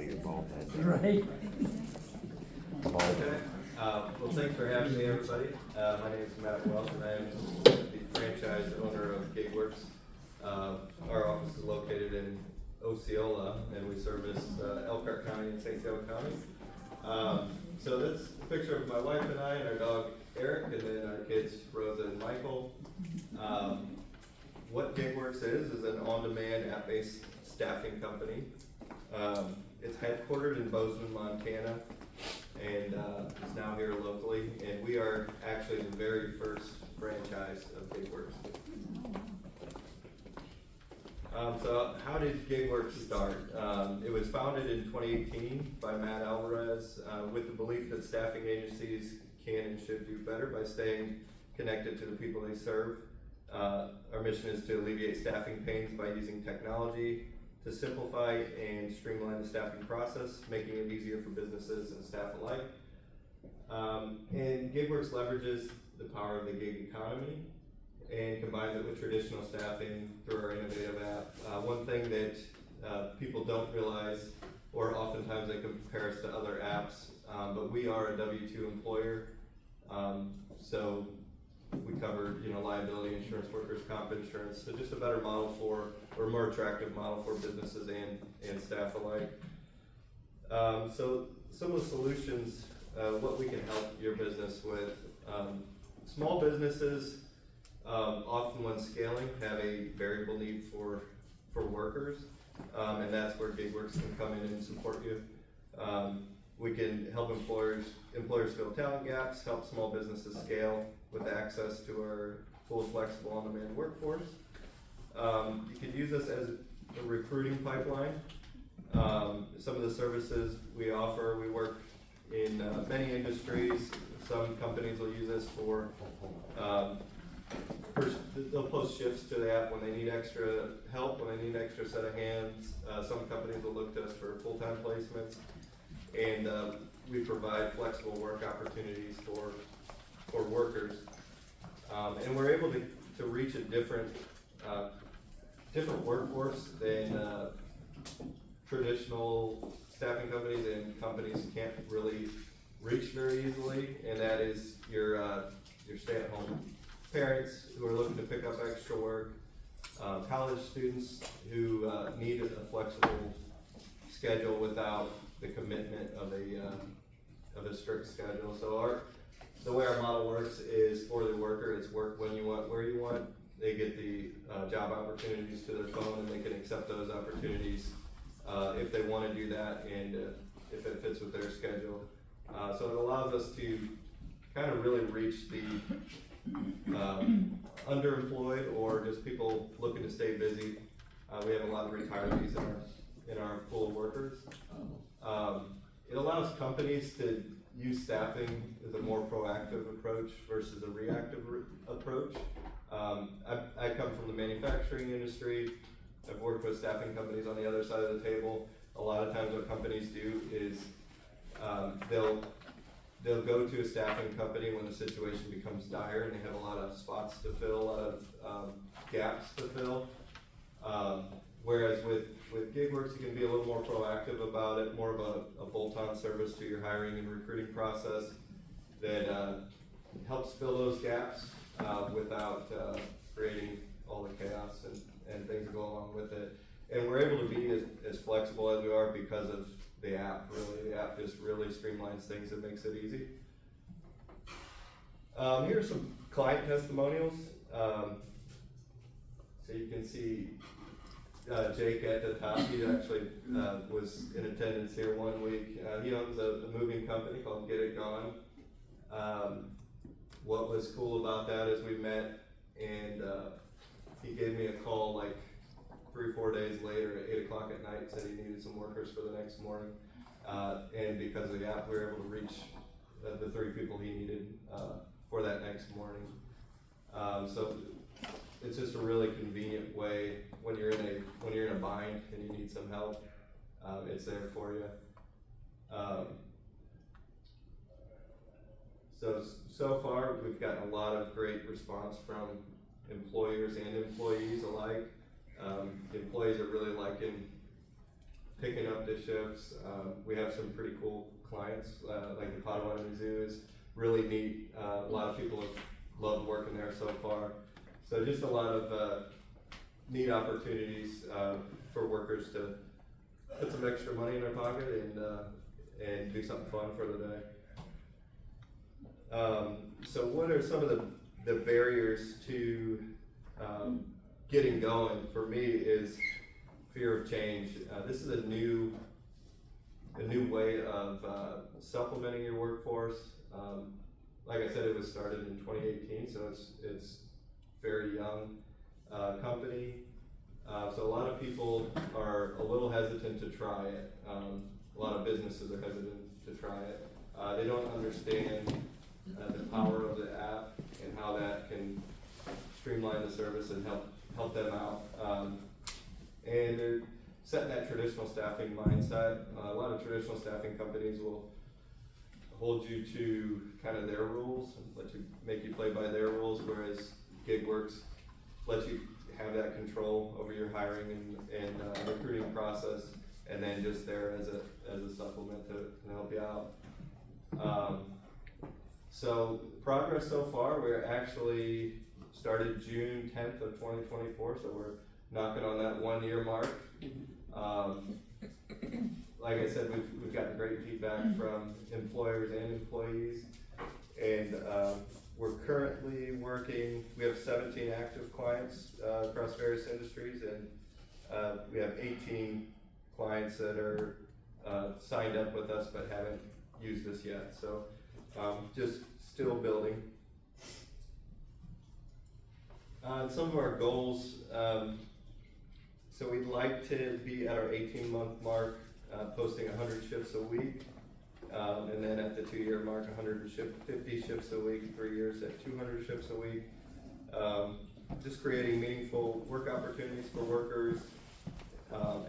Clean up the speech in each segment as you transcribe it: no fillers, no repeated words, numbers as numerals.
Your bald head. Right. Bald. Okay. Well, thanks for having me, everybody. My name is Matt Welch, and I am the franchise owner of GigWorks. Our office is located in Osceola, and we service Elkhart County and St. Joe County. So that's a picture of my wife and I, and our dog Eric, and then our kids Rosa and Michael. What GigWorks is an on-demand app-based staffing company. It's headquartered in Bozeman, Montana, and is now here locally. And we are actually the very first franchise of GigWorks. So how did GigWorks start? It was founded in 2018 by Matt Alvarez with the belief that staffing agencies can and should do better by staying connected to the people they serve. Our mission is to alleviate staffing pains by using technology to simplify and streamline the staffing process, making it easier for businesses and staff alike. And GigWorks leverages the power of the gig economy and combines it with traditional staffing through our innovative app. One thing that people don't realize, or oftentimes they compare us to other apps, but we are a W-2 employer, so we cover, liability insurance, workers' comp insurance, so just a better model or more attractive model for businesses and staff alike. So some of the solutions, what we can help your business with. Small businesses, often when scaling, have a variable need for workers, and that's where GigWorks can come in and support you. We can help employers fill talent gaps, help small businesses scale with access to our full flexible on-demand workforce. You could use us as a recruiting pipeline. Some of the services we offer, we work in many industries. Some companies will use us for, they'll post shifts to the app when they need extra help, when they need an extra set of hands. Some companies will look to us for full-time placements. And we provide flexible work opportunities for workers. And we're able to reach a different workforce than traditional staffing companies and companies can't really reach very easily, and that is your stay-at-home parents who are looking to pick up extra work, college students who need a flexible schedule without the commitment of a strict schedule. So the way our model works is for the worker, it's work when you want, where you want. They get the job opportunities to their phone, and they can accept those opportunities if they want to do that and if it fits with their schedule. So it allows us to kind of really reach the underemployed or just people looking to stay busy. We have a lot of retirees in our pool of workers. It allows companies to use staffing as a more proactive approach versus a reactive approach. I come from the manufacturing industry. I've worked with staffing companies on the other side of the table. A lot of times what companies do is they'll go to a staffing company when the situation becomes dire and they have a lot of spots to fill, a lot of gaps to fill. Whereas with GigWorks, you can be a little more proactive about it, more of a bolt-on service to your hiring and recruiting process that helps fill those gaps without creating all the chaos and things that go along with it. And we're able to be as flexible as we are because of the app, really. The app just really streamlines things and makes it easy. Here are some client testimonials. So you can see Jake at the top. He actually was in attendance here one week. He owns a moving company called Get It Gone. What was cool about that is we met, and he gave me a call like 3-4 days later at 8 o'clock at night, said he needed some workers for the next morning. And because of the app, we were able to reach the 3 people he needed for that next morning. So it's just a really convenient way when you're in a bind and you need some help. It's there for you. So far we've gotten a lot of great response from employers and employees alike. The employees are really liking picking up the shifts. We have some pretty cool clients, like the Potawatomi Zoo is really neat. A lot of people have loved working there so far. So just a lot of neat opportunities for workers to put some extra money in their pocket and do something fun for the day. So what are some of the barriers to getting going? For me is fear of change. This is a new way of supplementing your workforce. Like I said, it was started in 2018, so it's very young company. So a lot of people are a little hesitant to try it. A lot of businesses are hesitant to try it. They don't understand the power of the app and how that can streamline the service and help them out. And they're setting that traditional staffing mindset. A lot of traditional staffing companies will hold you to kind of their rules, make you play by their rules, whereas GigWorks lets you have that control over your hiring and recruiting process, and then just there as a supplement to help you out. So progress so far, we're actually started June 10th of 2024, so we're knocking on that 1 year mark. Like I said, we've gotten great feedback from employers and employees, and we're currently working, we have 17 active clients across various industries, and we have 18 clients that are signed up with us but haven't used this yet. So just still building. Some of our goals, so we'd like to be at our 18-month mark, posting 100 shifts a week, and then at the 2-year mark, 150 shifts a week, 3 years at 200 shifts a week. Just creating meaningful work opportunities for workers,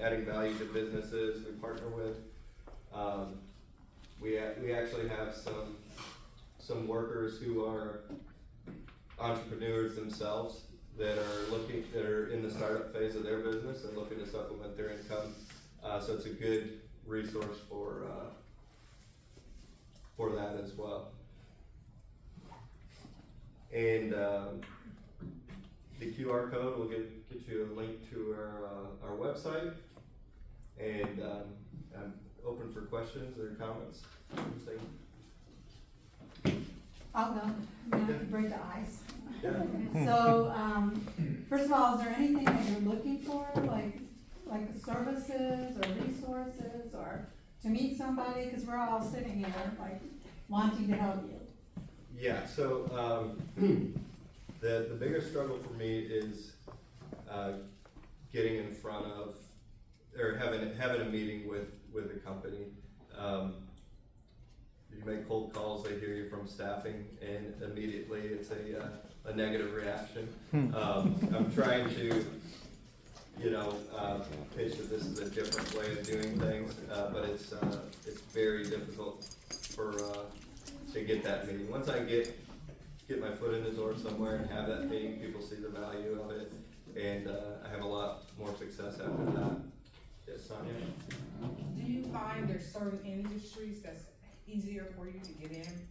adding value to businesses we partner with. We actually have some workers who are entrepreneurs themselves that are in the startup phase of their business and looking to supplement their income. So it's a good resource for that as well. And the QR code will get you a link to our website, and I'm open for questions or comments. I'll go. I mean, I can break the ice. Yeah. So, first of all, is there anything that you're looking for, like services or resources, or to meet somebody? Because we're all sitting here, like, wanting to help you. Yeah. So the biggest struggle for me is getting in front of, or having a meeting with a company. You make cold calls, they hear you from staffing, and immediately it's a negative reaction. I'm trying to, pitch that this is a different way of doing things, but it's very difficult to get that meeting. Once I get my foot in the door somewhere and have that meeting, people see the value of it, and I have a lot more success after that. Yes, Sonia? Do you find there's certain industries that's easier for you to get in,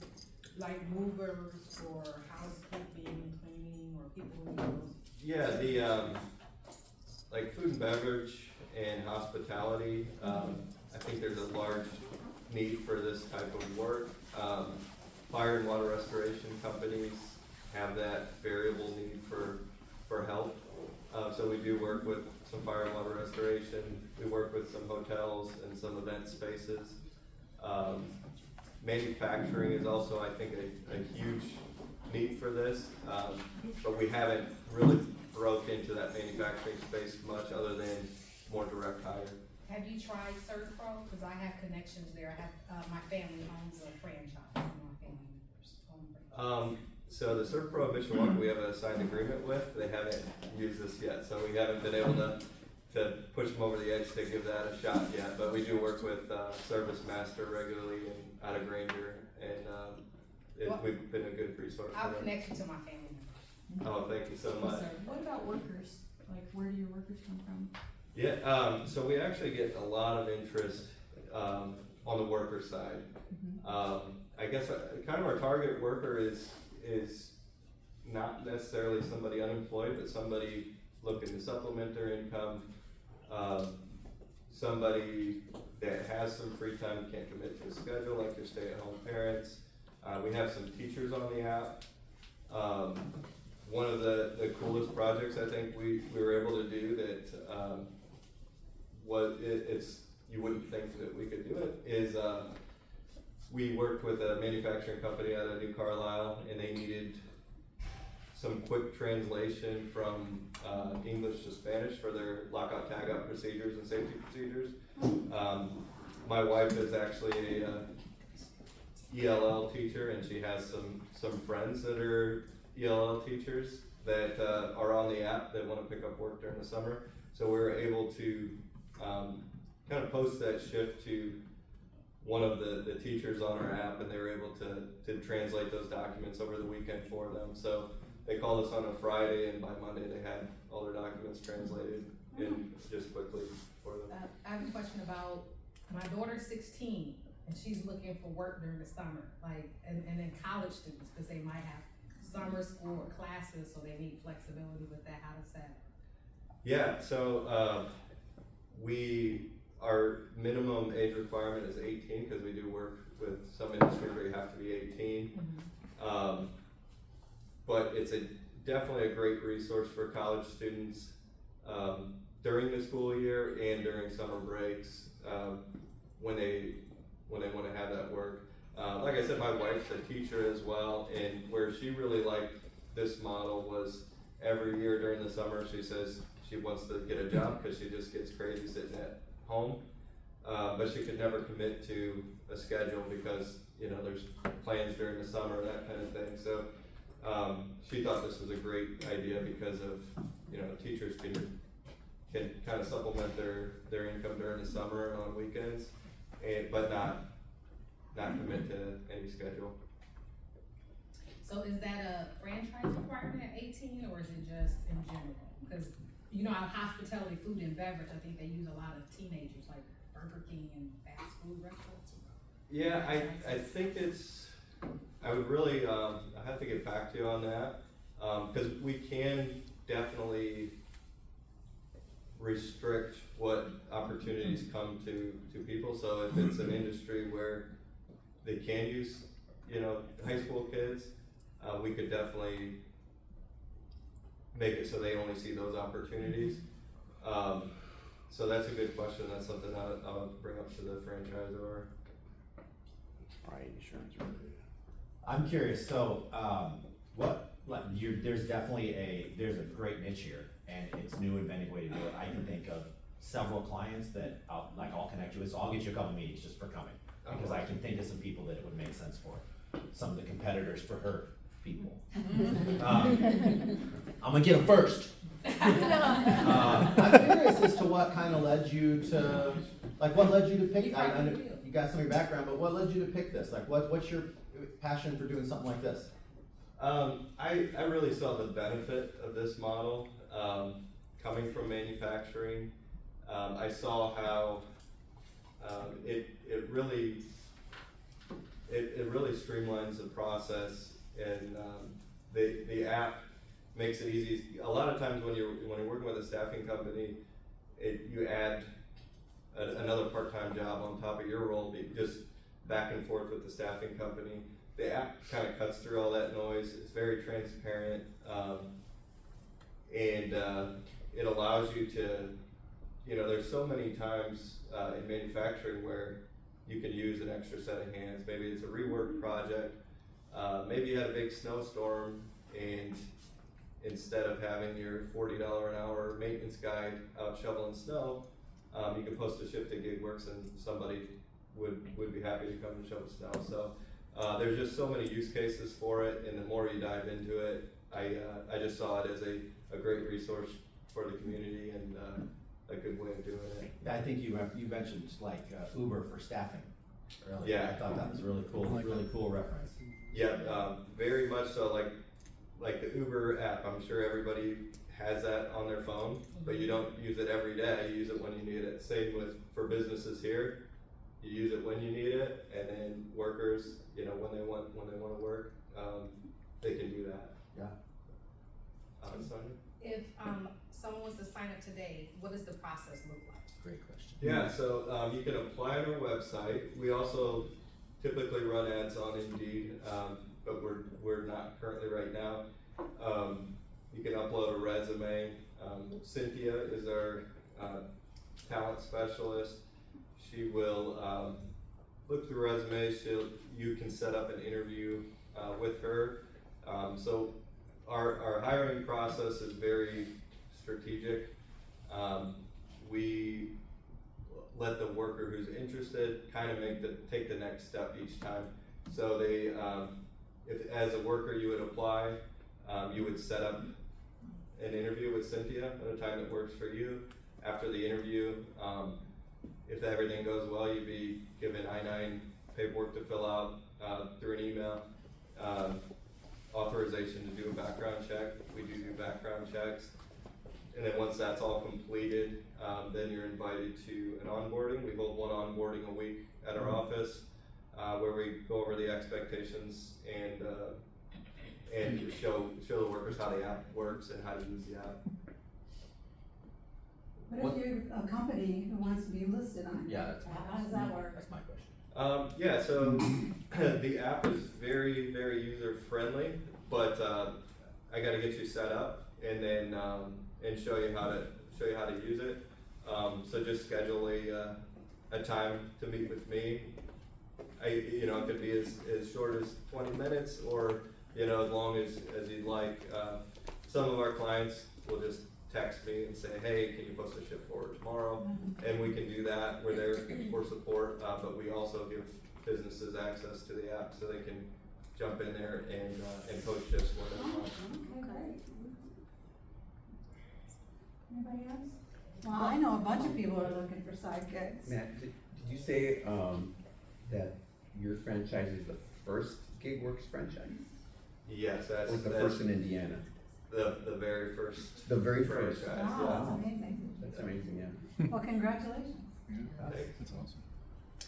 like movers or housekeeping, cleaning, or people who do those? Yeah, the like food and beverage and hospitality. I think there's a large need for this type of work. Fire and water restoration companies have that variable need for help. So we do work with some fire and water restoration. We work with some hotels and some event spaces. Manufacturing is also, I think, a huge need for this, but we haven't really broke into that manufacturing space much other than more direct hire. Have you tried CertPro? Because I have connections there. I have, my family owns a franchise. My family members own a franchise. So the CertPro of Mishawaka, we have a signed agreement with. They haven't used this yet, so we haven't been able to push them over the edge to give that a shot yet. But we do work with Service Master regularly and out of Granger, and we've been a good resource. I'll connect you to my family members. Oh, thank you so much. What about workers? Like, where do your workers come from? Yeah, so we actually get a lot of interest, on the worker side. I guess kind of our target worker is not necessarily somebody unemployed, but somebody looking to supplement their income. Somebody that has some free time, can't commit to a schedule, like your stay-at-home parents. We have some teachers on the app. One of the coolest projects I think we were able to do that, it's, you wouldn't think that we could do it, is, we worked with a manufacturing company out of New Carlisle, and they needed some quick translation from, English to Spanish for their lockout tagout procedures and safety procedures. My wife is actually a ELL teacher, and she has some friends that are ELL teachers that are on the app that want to pick up work during the summer. So we were able to kind of post that shift to one of the teachers on our app, and they were able to translate those documents over the weekend for them. So they called us on a Friday, and by Monday they had all their documents translated in just quickly for them. I have a question about, my daughter's 16, and she's looking for work during the summer, like, and then college students, because they might have summer school or classes, so they need flexibility with that. How does that? Yeah, so our minimum age requirement is 18, because we do work with some industries where you have to be 18. But it's definitely a great resource for college students during the school year and during summer breaks, when they want to have that work. Like I said, my wife's a teacher as well, and where she really liked this model was every year during the summer, she says she wants to get a job because she just gets crazy sitting at home. But she could never commit to a schedule because, there's plans during the summer, that kind of thing. So she thought this was a great idea because of, teachers can kind of supplement their income during the summer and on weekends, but not commit to any schedule. So is that a franchise requirement at 18, or is it just in general? Because, hospitality, food and beverage, I think they use a lot of teenagers, like Burger King and fast food restaurants. Yeah, I think I would really, I have to get back to you on that, because we can definitely restrict what opportunities come to people. So if it's an industry where they can use, high school kids, we could definitely make it so they only see those opportunities. So that's a good question. That's something I'll bring up to the franchisor. Right, insurance. I'm curious, so, there's definitely there's a great niche here, and it's new and inventive way to do it. I can think of several clients that I'll connect you with, so I'll get you a couple meetings just for coming, because I can think of some people that it would make sense for, some of the competitors for her people. I'm gonna get them first. I'm curious as to what kind of led you to, what led you to pick, I know you got some of your background, but what led you to pick this? What's your passion for doing something like this? I really saw the benefit of this model, coming from manufacturing. I saw how, it really streamlines the process, and, the app makes it easy. A lot of times when you're working with a staffing company, you add another part-time job on top of your role, just back and forth with the staffing company. The app kind of cuts through all that noise. It's very transparent, and it allows you to, there's so many times in manufacturing where you can use an extra set of hands. Maybe it's a rework project. Maybe you had a big snowstorm, and instead of having your $40 an hour maintenance guy out shoveling snow, you can post a shift at GigWorks, and somebody would be happy to come and shovel snow. So there's just so many use cases for it, and the more you dive into it, I just saw it as a great resource for the community, and a good way of doing it. I think you mentioned Uber for staffing earlier. Yeah. I thought that was a really cool reference. Yeah, very much so. Like the Uber app, I'm sure everybody has that on their phone, but you don't use it every day, you use it when you need it. Same with, for businesses here, you use it when you need it, and then workers, you know, when they wanna work, they can do that. Yeah. Sonia? If, someone wants to sign up today, what does the process look like? Great question. Yeah, so, you can apply on our website. We also typically run ads on Indeed, but we're not currently right now. You can upload a resume. Cynthia is our, talent specialist. She will, look through resumes. You can set up an interview, with her. So our hiring process is very strategic. We let the worker who's interested kind of take the next step each time. So they, if as a worker you would apply, you would set up an interview with Cynthia at a time that works for you. After the interview, if everything goes well, you'd be given I-9 paperwork to fill out through an email. Authorization to do a background check. We do background checks. And then once that's all completed, then you're invited to an onboarding. We hold one onboarding a week at our office, where we go over the expectations and show the workers how the app works and how to use the app. What if you're a company who wants to be listed on it? Yeah, How does that work? That's my question. Yeah, so the app is very, very user friendly, but I got to get you set up and then and show you how to use it. So just schedule a time to meet with me. It could be as short as 20 minutes, or as long as you'd like. Some of our clients will just text me and say, hey, can you post a shift forward tomorrow? And we can do that. We're there for support, but we also give businesses access to the app so they can jump in there and post shifts for them. Okay, great. Anybody else? Well, I know a bunch of people are looking for side gigs. Matt, did you say that your franchise is the first GigWorks franchise? Yes, Or that's the first in Indiana? the very first The very first. franchise. Wow, that's amazing. That's amazing, yeah. Well, congratulations. That's awesome.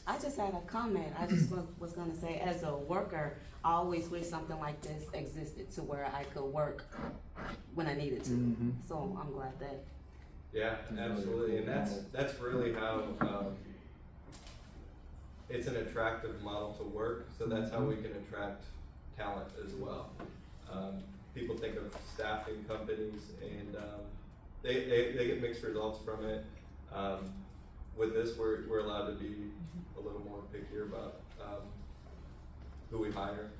I just had a comment. I just was gonna say, as a worker, I always wish something like this existed to where I could work when I needed to. Mhm. So I'm glad that. Yeah, absolutely, and that's really how, it's an attractive model to work, so that's how we can attract talent as well. People think of staffing companies and, they get mixed results from it. With this, we're allowed to be a little more pickier about, who we hire,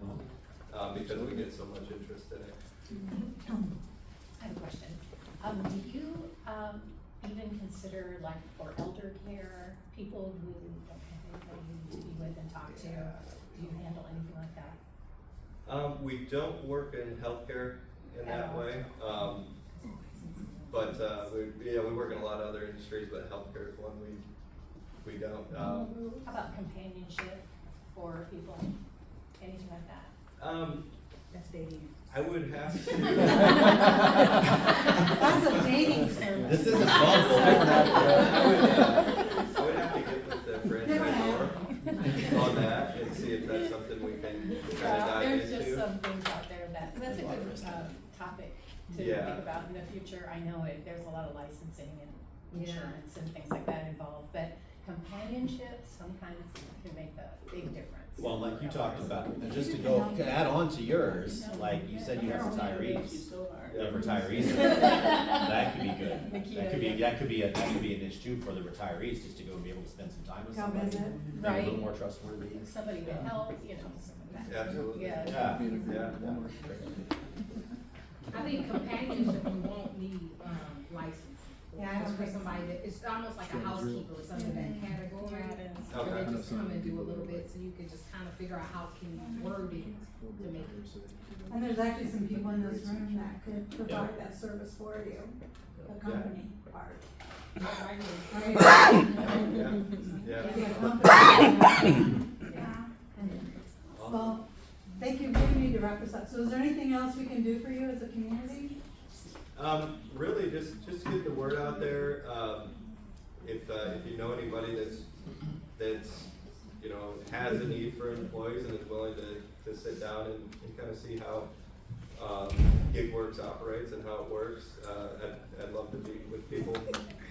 because we get so much interest in it. I have a question. Do you even consider, like, for elder care, people who don't have anybody to be with and talk to? Do you handle anything like that? We don't work in healthcare in that At all. way, but we work in a lot of other industries, but healthcare is one we don't. How about companionship for people? Anything like that? That's dating. I would have to. That's a dating service. This isn't Bumble. I would have to get with the franchisor on that and see if that's something we can kind of Well, dive there's into. just some things out there that's a good, topic to Yeah. think about in the future. I know there's a lot of licensing and insurance and things like that involved, but companionship sometimes can make a big difference. Well, like you talked about, and just to add on to yours, like you said, you have retirees. You have retirees. That could be good. That could be a niche too for the retirees, just to go and be able to spend some time with Go somebody. visit. Maybe a Right. little more trustworthy. Somebody to help, some of that. Absolutely. Yeah. Yeah. Yeah. I think companionship, we won't need, license. Yeah, I don't It's for think so. somebody that, it's almost like a housekeeper or something in that category. Okay. Where they just come and do a little bit, so you can just kind of figure out how can you word it to make it. And there's actually some people in this room that could provide that service for you, the company part. Right? Yeah. Maybe a company. Yeah. Well, thank you, we need to wrap this up. So is there anything else we can do for you as a community? Really, just get the word out there. If you know anybody that's, you know, has a need for employees and is willing to sit down and kind of see how, GigWorks operates and how it works, I'd love to meet with people,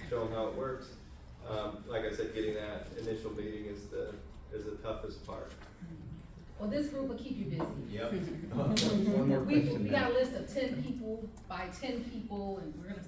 show them how it works. Like I said, getting that initial meeting is the toughest part. Well, this group will keep you busy. Yep. One more We question got now. a list of 10 people by 10 people, and we're gonna